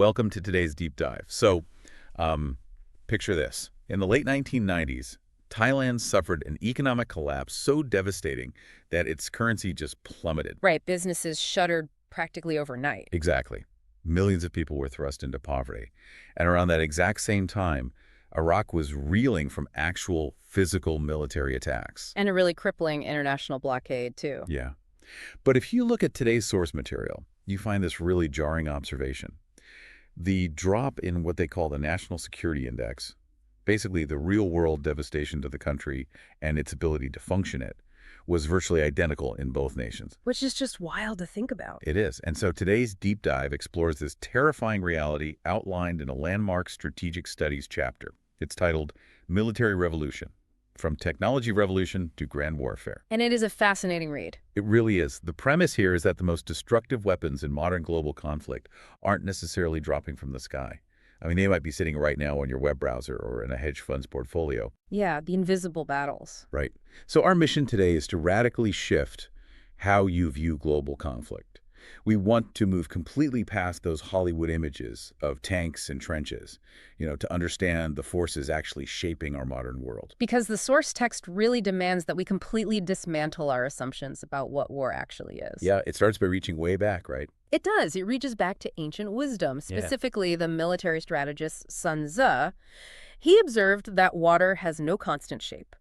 welcome to today's deep dive. Um, Picture this. In the late 1990s, Thailand suffered an economic collapse so devastating that its currency just plummeted. Right, businesses shuttered practically overnight. Exactly. Millions of people were thrust into poverty. And around that exact same time, Iraq was reeling from actual physical military attacks. And a really crippling international blockade, too. Yeah. But if you look at today's source material, you find this really jarring observation. The drop in what they call the National Security Index, basically the real-world devastation to the country and its ability to function it, was virtually identical in both nations. Which is just wild to think about. It is. And so today's deep dive explores this terrifying reality outlined in a landmark strategic studies chapter. It's titled Military Revolution: From Technology Revolution to Grand Warfare. And it is a fascinating read. It really is. The premise here is that the most destructive weapons in modern global conflict aren't necessarily dropping from the sky. I mean, they might be sitting right now on your web browser or in a hedge fund's portfolio. Yeah, the invisible battles. Right. So our mission today is to radically shift how you view global conflict. We want to move completely past those Hollywood images of tanks and trenches, to understand the forces actually shaping our modern world. Because the source text really demands that we completely dismantle our assumptions about what war actually is. Yeah, it starts by reaching way back, right? It does. It reaches back to ancient wisdom, specifically the military strategist Sun Tzu. He observed that water has no constant shape.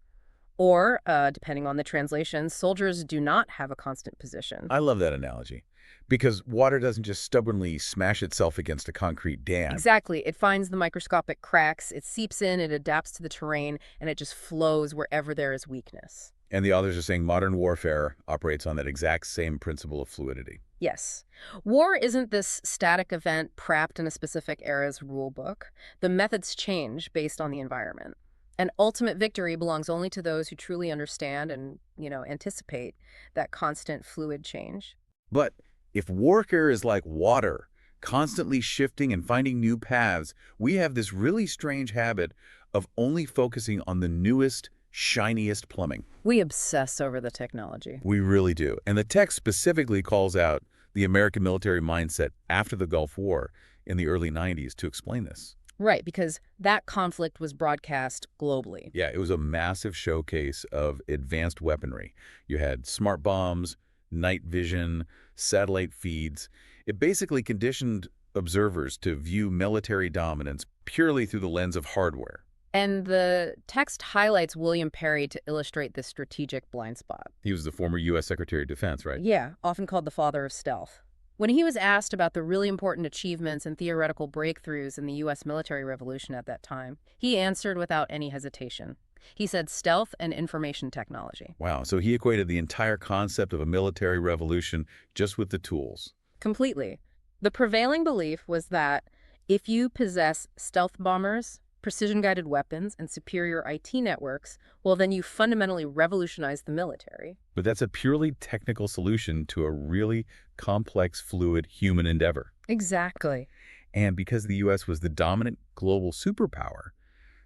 Or, depending on the translation, soldiers do not have a constant position. I love that analogy. Because water doesn't just stubbornly smash itself against a concrete dam. Exactly. It finds the microscopic cracks, it seeps in, it adapts to the terrain, and it just flows wherever there is weakness. And the authors are saying modern warfare operates on that exact same principle of fluidity. Yes. War isn't this static event trapped in a specific era's rule book. The methods change based on the environment. And ultimate victory belongs only to those who truly understand and, anticipate that constant fluid change. But if warfare is like water, constantly shifting and finding new paths, we have this really strange habit of only focusing on the newest, shiniest plumbing. We obsess over the technology. We really do. And the text specifically calls out the American military mindset after the Gulf War in the early 90s to explain this. Right, because that conflict was broadcast globally. Yeah, it was a massive showcase of advanced weaponry. You had smart bombs, night vision, satellite feeds. It basically conditioned observers to view military dominance purely through the lens of hardware. And the text highlights William Perry to illustrate this strategic blind spot. He was the former U.S. Secretary of Defense, right? Yeah, often called the father of stealth. When he was asked about the really important achievements and theoretical breakthroughs in the U.S. military revolution at that time, he answered without any hesitation. He said stealth and information technology. Wow, so he equated the entire concept of a military revolution just with the tools. Completely. The prevailing belief was that if you possess stealth bombers, precision-guided weapons, and superior IT networks, well, then you fundamentally revolutionize the military. But that's a purely technical solution to a really complex, fluid human endeavor. Exactly. And because the U.S. was the dominant global superpower,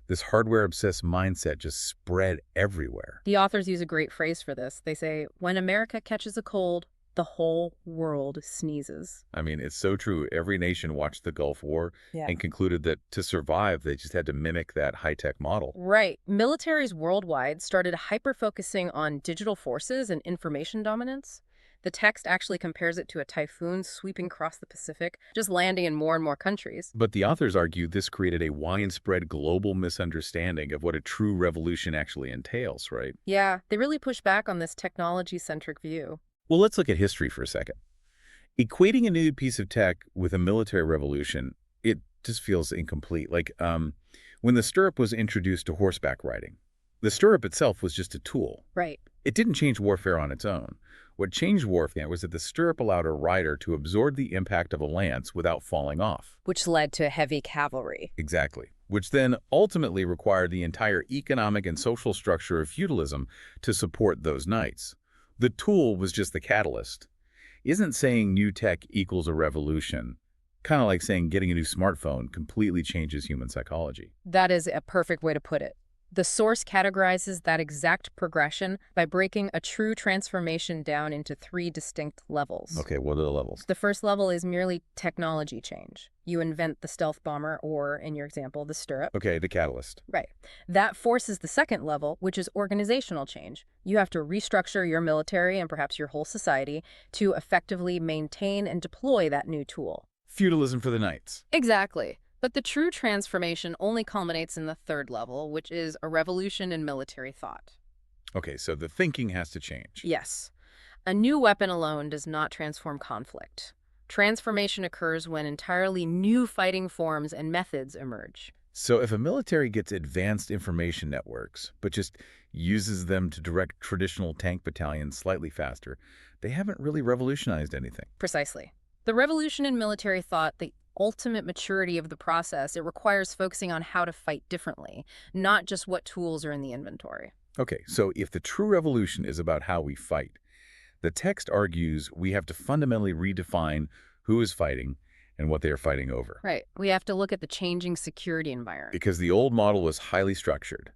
this hardware-obsessed mindset just spread everywhere. The authors use a great phrase for this. They say, when America catches a cold, the whole world sneezes. I mean, it's so true. Every nation watched the Gulf War and concluded that to survive, they just had to mimic that high-tech model. Right. Militaries worldwide started hyper-focusing on digital forces and information dominance. The text actually compares it to a typhoon sweeping across the Pacific, just landing in more and more countries. But the authors argue this created a widespread global misunderstanding of what a true revolution actually entails, right? Yeah, they really push back on this technology-centric view. Well, let's look at history for a second. Equating a new piece of tech with a military revolution, it just feels incomplete. Like when the stirrup was introduced to horseback riding, the stirrup itself was just a tool. Right. It didn't change warfare on its own. What changed warfare was that the stirrup allowed a rider to absorb the impact of a lance without falling off. Which led to heavy cavalry. Exactly. Which then ultimately required the entire economic and social structure of feudalism to support those knights. The tool was just the catalyst. Isn't saying new tech equals a revolution, kind of like saying getting a new smartphone completely changes human psychology. That is a perfect way to put it. The source categorizes that exact progression by breaking a true transformation down into three distinct levels. Okay, what are the levels? The first level is merely technology change. You invent the stealth bomber or, in your example, the stirrup. Okay, the catalyst. Right. That forces the second level, which is organizational change. You have to restructure your military and perhaps your whole society to effectively maintain and deploy that new tool. Feudalism for the knights. Exactly. But the true transformation only culminates in the third level, which is a revolution in military thought. Okay, so the thinking has to change. Yes. A new weapon alone does not transform conflict. Transformation occurs when entirely new fighting forms and methods emerge. So if a military gets advanced information networks, but just uses them to direct traditional tank battalions slightly faster, they haven't really revolutionized anything. Precisely. The revolution in military thought, the ultimate maturity of the process, it requires focusing on how to fight differently, not just what tools are in the inventory. Okay, so if the true revolution is about how we fight, the text argues we have to fundamentally redefine who is fighting and what they are fighting over. Right. We have to look at the changing security environment. Because the old model was highly structured,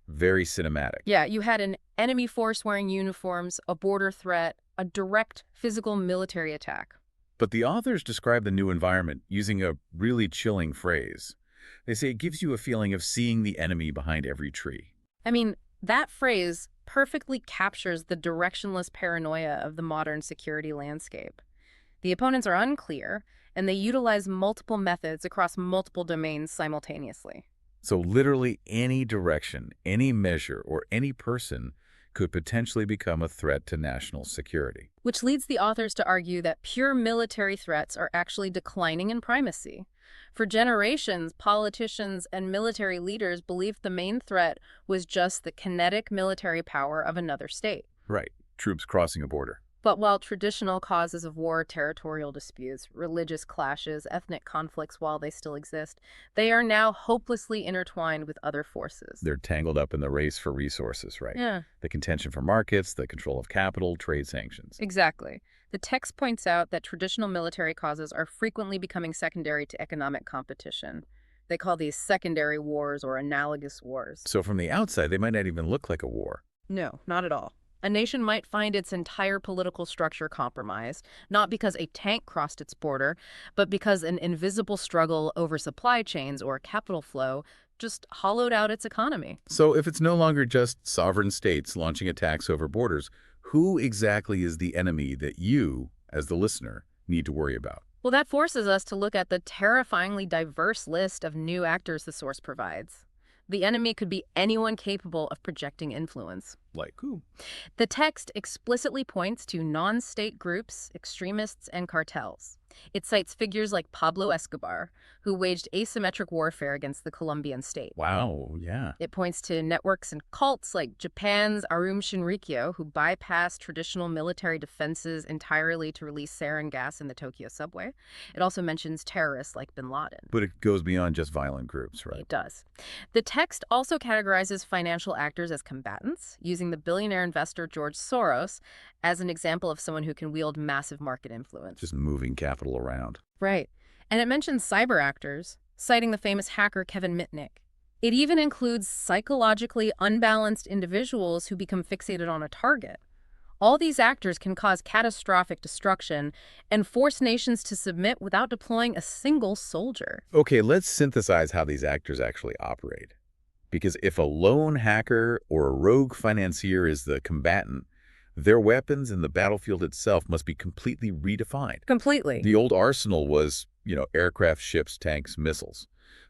very cinematic. Yeah, you had an enemy force wearing uniforms, a border threat, a direct physical military attack. But the authors describe the new environment using a really chilling phrase. They say it gives you a feeling of seeing the enemy behind every tree. I mean, that phrase perfectly captures the directionless paranoia of the modern security landscape. The opponents are unclear, and they utilize multiple methods across multiple domains simultaneously. So literally any direction, any measure, or any person could potentially become a threat to national security. Which leads the authors to argue that pure military threats are actually declining in primacy. For generations, politicians and military leaders believed the main threat was just the kinetic military power of another state. Right. Troops crossing a border. But while traditional causes of war, territorial disputes, religious clashes, ethnic conflicts, while they still exist, they are now hopelessly intertwined with other forces. They're tangled up in the race for resources, right? Yeah. The contention for markets, the control of capital, trade sanctions. Exactly. The text points out that traditional military causes are frequently becoming secondary to economic competition. They call these secondary wars or analogous wars. So from the outside, they might not even look like a war. No, not at all. A nation might find its entire political structure compromised, not because a tank crossed its border, but because an invisible struggle over supply chains or capital flow just hollowed out its economy. So if it's no longer just sovereign states launching attacks over borders, who exactly is the enemy that you, as the listener, need to worry about? Well, that forces us to look at the terrifyingly diverse list of new actors the source provides. The enemy could be anyone capable of projecting influence. Like who? The text explicitly points to non-state groups, extremists, and cartels. It cites figures like Pablo Escobar, who waged asymmetric warfare against the Colombian state. Wow, yeah. It points to networks and cults like Japan's Arum Shinrikyo, who bypassed traditional military defenses entirely to release sarin gas in the Tokyo subway. It also mentions terrorists like bin Laden. But it goes beyond just violent groups, right? It does. The text also categorizes financial actors as combatants, using the billionaire investor George Soros as an example of someone who can wield massive market influence. Just moving capital around. Right. And it mentions cyber actors, citing the famous hacker Kevin Mitnick. It even includes psychologically unbalanced individuals who become fixated on a target. All these actors can cause catastrophic destruction and force nations to submit without deploying a single soldier. Okay, let's synthesize how these actors actually operate. Because if a lone hacker or a rogue financier is the combatant, their weapons and the battlefield itself must be completely redefined. Completely. The old arsenal was, aircraft, ships, tanks, missiles.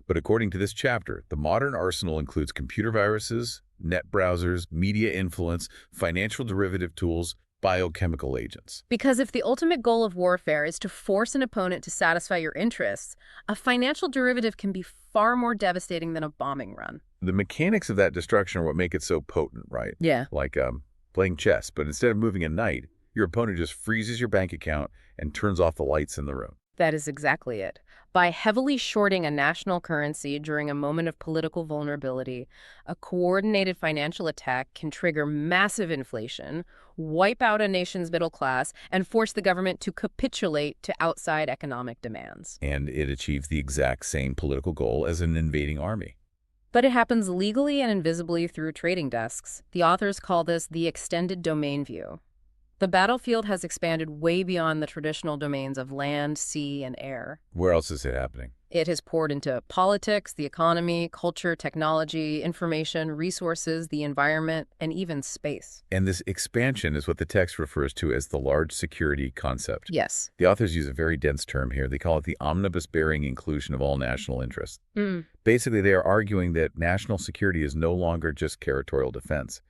But according to this chapter, the modern arsenal includes computer viruses, net browsers, media influence, financial derivative tools, biochemical agents. Because if the ultimate goal of warfare is to force an opponent to satisfy your interests, a financial derivative can be far more devastating than a bombing run. The mechanics of that destruction are what make it so potent, right? Yeah. Like playing chess, but instead of moving a knight, your opponent just freezes your bank account and turns off the lights in the room. That is exactly it. By heavily shorting a national currency during a moment of political vulnerability, a coordinated financial attack can trigger massive inflation, wipe out a nation's middle class, and force the government to capitulate to outside economic demands. And it achieves the exact same political goal as an invading army. But it happens legally and invisibly through trading desks. The authors call this the extended domain view. The battlefield has expanded way beyond the traditional domains of land, sea, and air. Where else is it happening? It has poured into politics, the economy, culture, technology, information, resources, the environment, and even space. And this expansion is what the text refers to as the large security concept. Yes. The authors use a very dense term here. They call it the omnibus-bearing inclusion of all national interests. Mm. Basically, they are arguing that national security is no longer just territorial defense.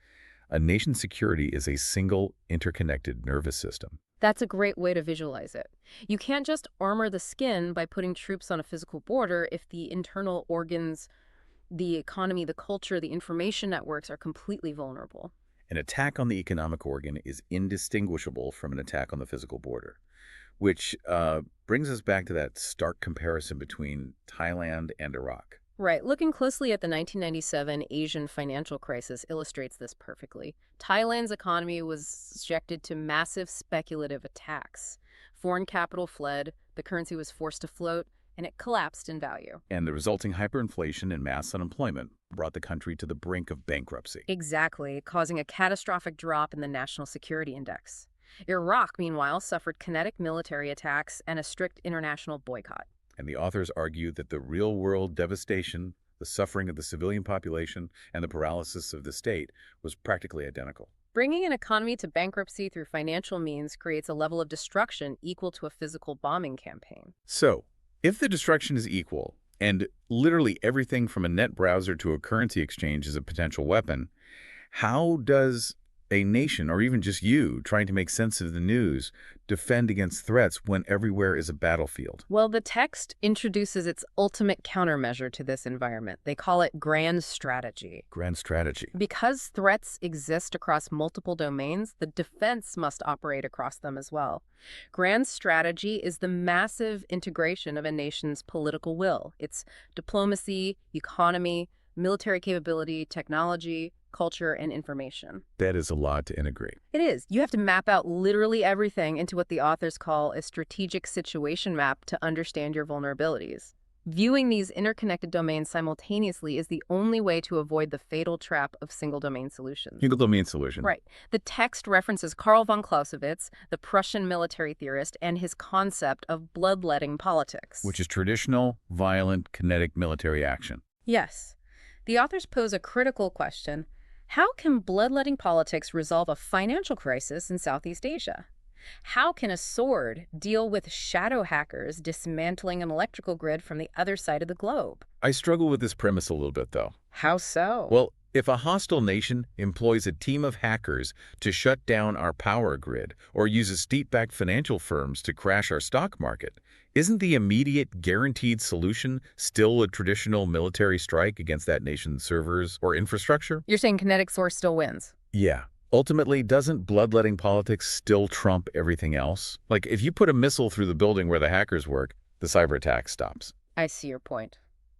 A nation's security is a single, interconnected nervous system. That's a great way to visualize it. You can't just armor the skin by putting troops on a physical border if the internal organs, the economy, the culture, the information networks are completely vulnerable. An attack on the economic organ is indistinguishable from an attack on the physical border, which brings us back to that stark comparison between Thailand and Iraq. Right. Looking closely at the 1997 Asian financial crisis illustrates this perfectly. Thailand's economy was subjected to massive speculative attacks. Foreign capital fled, the currency was forced to float, and it collapsed in value. And the resulting hyperinflation and mass unemployment brought the country to the brink of bankruptcy. Exactly, causing a catastrophic drop in the National Security Index. Iraq, meanwhile, suffered kinetic military attacks and a strict international boycott. And the authors argue that the real-world devastation, the suffering of the civilian population, and the paralysis of the state was practically identical. Bringing an economy to bankruptcy through financial means creates a level of destruction equal to a physical bombing campaign. So, if the destruction is equal, and literally everything from a net browser to a currency exchange is a potential weapon, how does a nation, or even just you, trying to make sense of the news, defend against threats when everywhere is a battlefield? Well, the text introduces its ultimate countermeasure to this environment. They call it grand strategy. Grand strategy. Because threats exist across multiple domains, the defense must operate across them as well. Grand strategy is the massive integration of a nation's political will. It's diplomacy, economy, military capability, technology, culture, and information. That is a lot to integrate. It is. You have to map out literally everything into what the authors call a strategic situation map to understand your vulnerabilities. Viewing these interconnected domains simultaneously is the only way to avoid the fatal trap of single-domain solutions. Single-domain solution. Right. The text references Karl von Clausewitz, the Prussian military theorist, and his concept of bloodletting politics. Which is traditional, violent, kinetic military action. Yes. The authors pose a critical question. How can bloodletting politics resolve a financial crisis in Southeast Asia? How can a sword deal with shadow hackers dismantling an electrical grid from the other side of the globe? I struggle with this premise a little bit, though. How so? Well, if a hostile nation employs a team of hackers to shut down our power grid or uses state-backed financial firms to crash our stock market, isn't the immediate guaranteed solution still a traditional military strike against that nation's servers or infrastructure? You're saying kinetic source still wins? Yeah. Ultimately, doesn't bloodletting politics still trump everything else? Like, if you put a missile through the building where the hackers work, the cyber attack stops. I see your point.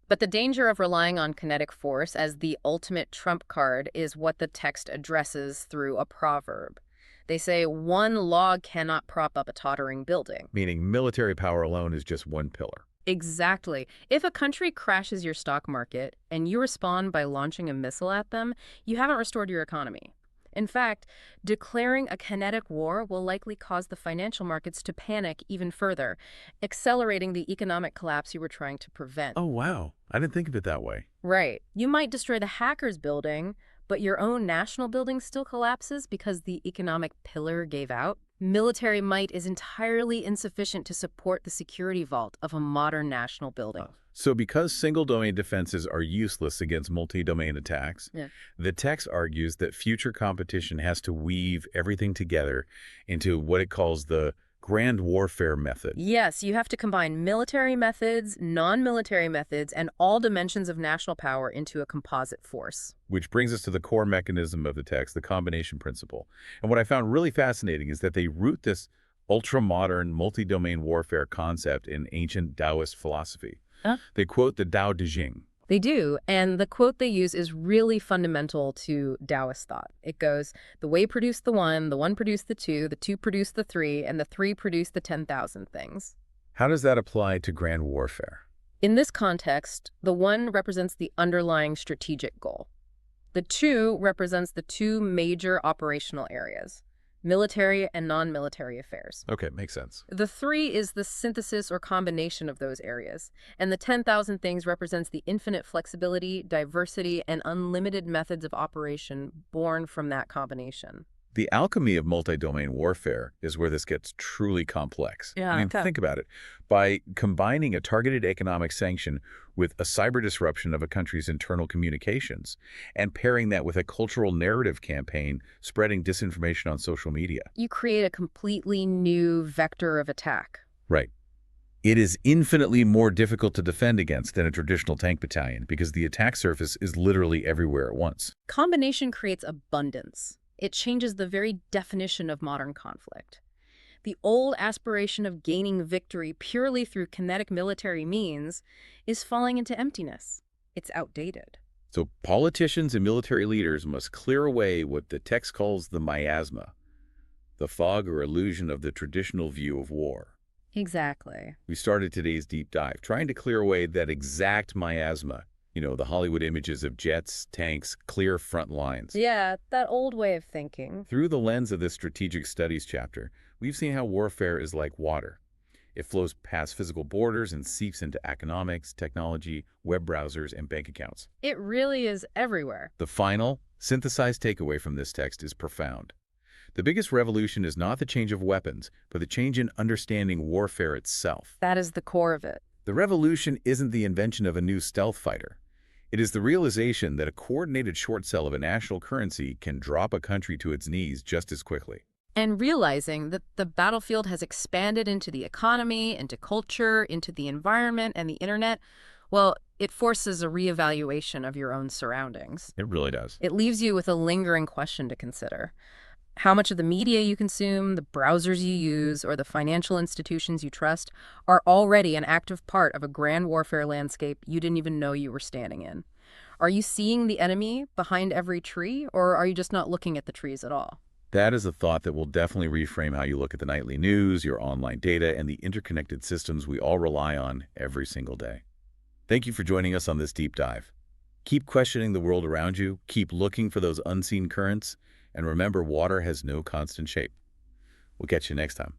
But the danger of relying on kinetic force as the ultimate trump card is what the text addresses through a proverb. They say one log cannot prop up a tottering building. Meaning military power alone is just one pillar. Exactly. If a country crashes your stock market and you respond by launching a missile at them, you haven't restored your economy. In fact, declaring a kinetic war will likely cause the financial markets to panic even further, accelerating the economic collapse you were trying to prevent. Oh, wow. I didn't think of it that way. Right. You might destroy the hacker's building, but your own national building still collapses because the economic pillar gave out. Military might is entirely insufficient to support the security vault of a modern national building. So because single-domain defenses are useless against multi-domain attacks, Yeah. the text argues that future competition has to weave everything together into what it calls the grand warfare method. Yes, you have to combine military methods, non-military methods, and all dimensions of national power into a composite force. Which brings us to the core mechanism of the text, the combination principle. And what I found really fascinating is that they root this ultra-modern multi-domain warfare concept in ancient Taoist philosophy. Huh? They quote the Tao Te Ching. They do, and the quote they use is really fundamental to Taoist thought. It goes, the way produced the one produced the two produced the three, and the three produced the 10,000 things. How does that apply to grand warfare? In this context, the 1 represents the underlying strategic goal. The 2 represents the 2 major operational areas, military and non-military affairs. Okay, makes sense. The 3 is the synthesis or combination of those areas, and the 10,000 things represents the infinite flexibility, diversity, and unlimited methods of operation born from that combination. The alchemy of multi-domain warfare is where this gets truly complex. Yeah, I mean, okay. think about it. By combining a targeted economic sanction with a cyber disruption of a country's internal communications and pairing that with a cultural narrative campaign spreading disinformation on social media. You create a completely new vector of attack. Right. It is infinitely more difficult to defend against than a traditional tank battalion because the attack surface is literally everywhere at once. Combination creates abundance. It changes the very definition of modern conflict. The old aspiration of gaining victory purely through kinetic military means is falling into emptiness. It's outdated. So politicians and military leaders must clear away what the text calls the miasma, the fog or illusion of the traditional view of war. Exactly. We started today's deep dive trying to clear away that exact miasma. You know, the Hollywood images of jets, tanks, clear front lines. Yeah, that old way of thinking. Through the lens of this strategic studies chapter, we've seen how warfare is like water. It flows past physical borders and seeps into economics, technology, web browsers, and bank accounts. It really is everywhere. The final, synthesized takeaway from this text is profound. The biggest revolution is not the change of weapons, but the change in understanding warfare itself. That is the core of it. The revolution isn't the invention of a new stealth fighter. It is the realization that a coordinated short sell of a national currency can drop a country to its knees just as quickly. And realizing that the battlefield has expanded into the economy, into culture, into the environment and the internet, well, it forces a reevaluation of your own surroundings. It really does. It leaves you with a lingering question to consider. How much of the media you consume, the browsers you use, or the financial institutions you trust are already an active part of a grand warfare landscape you didn't even know you were standing in? Are you seeing the enemy behind every tree, or are you just not looking at the trees at all? That is a thought that will definitely reframe how you look at the nightly news, your online data, and the interconnected systems we all rely on every single day. Thank you for joining us on this deep dive. Keep questioning the world around you, keep looking for those unseen currents, and remember, water has no constant shape. We'll catch you next time.